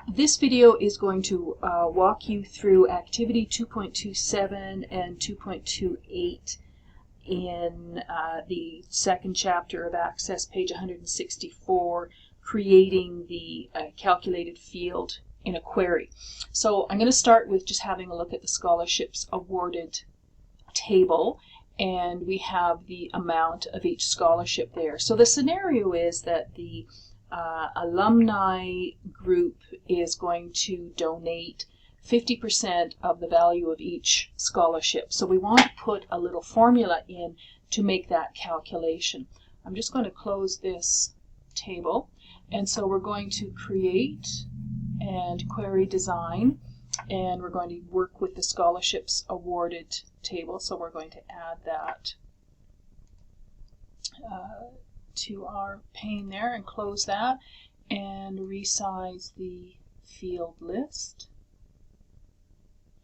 This video is going to walk you through activity 2.27 and 2.28 in the second chapter of Access, page 164, creating the calculated field in a query. So I'm going to start with just having a look at the scholarships awarded table, and we have the amount of each scholarship there. So the scenario is that the alumni group is going to donate 50% of the value of each scholarship. So we want to put a little formula in to make that calculation. I'm just going to close this table, and so we're going to create and query design, and we're going to work with the scholarships awarded table. So we're going to add that to our pane there and close that and resize the field list.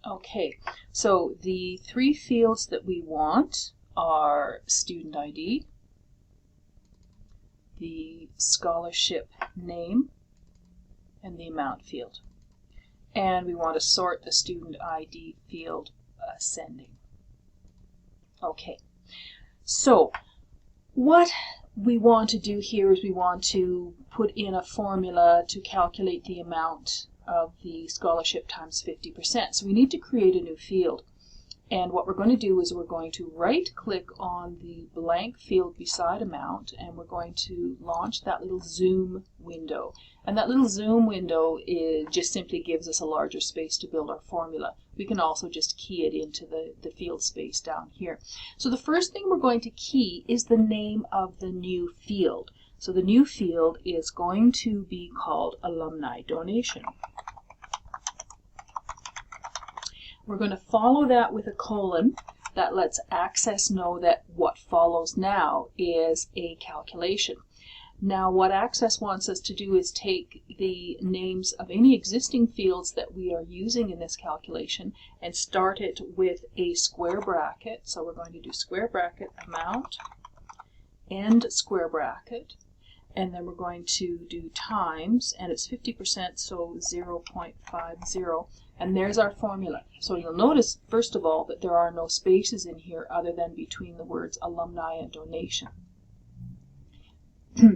Okay, so the three fields that we want are student ID, the scholarship name, and the amount field. And we want to sort the student ID field ascending. Okay, so what we want to do here is we want to put in a formula to calculate the amount of the scholarship times 50%. So we need to create a new field. And what we're going to do is we're going to right click on the blank field beside amount, and we're going to launch that little zoom window. And that little zoom window just simply gives us a larger space to build our formula. We can also just key it into the field space down here. So the first thing we're going to key is the name of the new field. So the new field is going to be called alumni donation. We're going to follow that with a colon. That lets Access know that what follows now is a calculation. Now what Access wants us to do is take the names of any existing fields that we are using in this calculation and start it with a square bracket. So we're going to do square bracket amount, end square bracket, and then we're going to do times, and it's 50%, so 0.50. And there's our formula. So you'll notice, first of all, that there are no spaces in here other than between the words alumni and donation.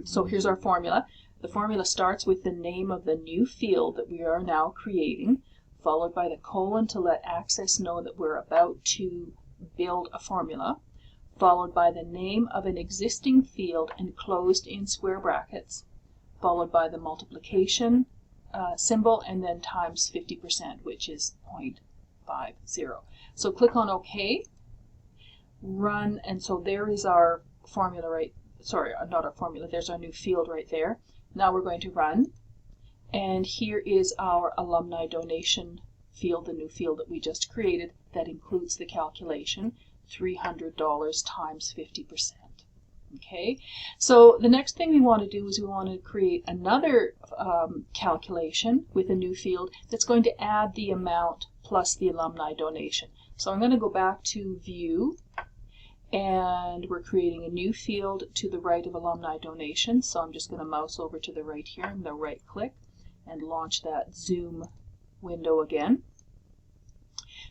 So here's our formula. The formula starts with the name of the new field that we are now creating, followed by the colon to let Access know that we're about to build a formula, followed by the name of an existing field enclosed in square brackets, followed by the multiplication symbol, and then times 50%, which is 0.50. So click on OK, run, and so there is our formula right, sorry, not our formula, there's our new field right there. Now we're going to run, and here is our alumni donation field, the new field that we just created that includes the calculation, $300 times 50%. Okay, so the next thing we want to do is we want to create another calculation with a new field that's going to add the amount plus the alumni donation. So I'm going to go back to View, and we're creating a new field to the right of alumni donation. So I'm just going to mouse over to the right here and right click and launch that zoom window again.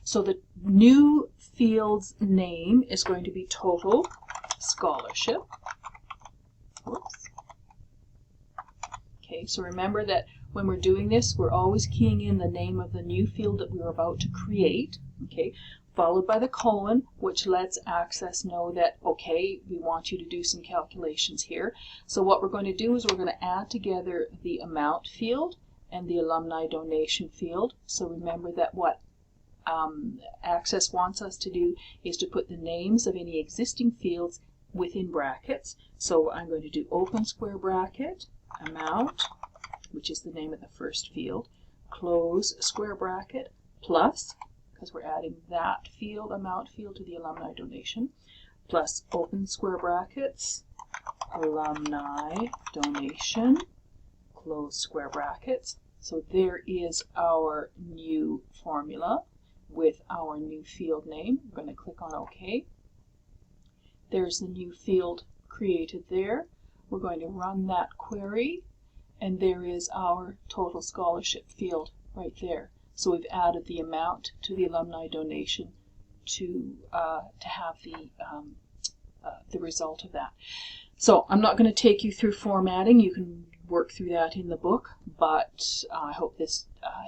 So the new field's name is going to be total scholarship. Whoops. Okay, so remember that when we're doing this, we're always keying in the name of the new field that we were about to create, okay, followed by the colon, which lets Access know that, okay, we want you to do some calculations here. So what we're going to do is we're going to add together the amount field and the alumni donation field. So remember that what Access wants us to do is to put the names of any existing fields within brackets. So I'm going to do open square bracket, amount, which is the name of the first field, close square bracket, plus, because we're adding that field, amount field, to the alumni donation, plus open square brackets, alumni donation, close square brackets. So there is our new formula with our new field name. We're going to click on OK. There's the new field created there. We're going to run that query, And there is our total scholarship field right there. So we've added the amount to the alumni donation to have the result of that. So I'm not going to take you through formatting. You can work through that in the book, but I hope this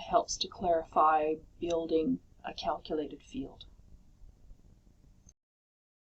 helps to clarify building a calculated field.